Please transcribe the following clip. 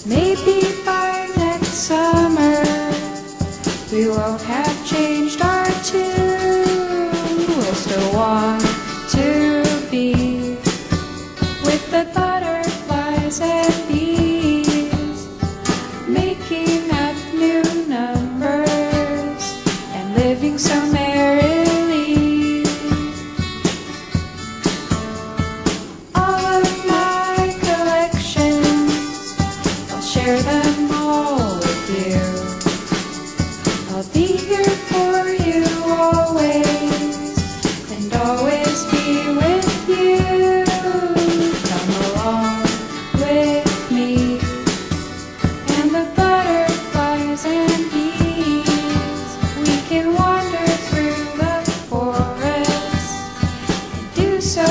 maybe by next summer we won't have changed our tune. We'll still want to be with the butterflies and bees, making up new numbers and living so merrily. All of my collections, I'll share them all with you. I'll be here for you always, and always be with you. Come along with me, and the butterflies and bees. We can wander through the forest and do so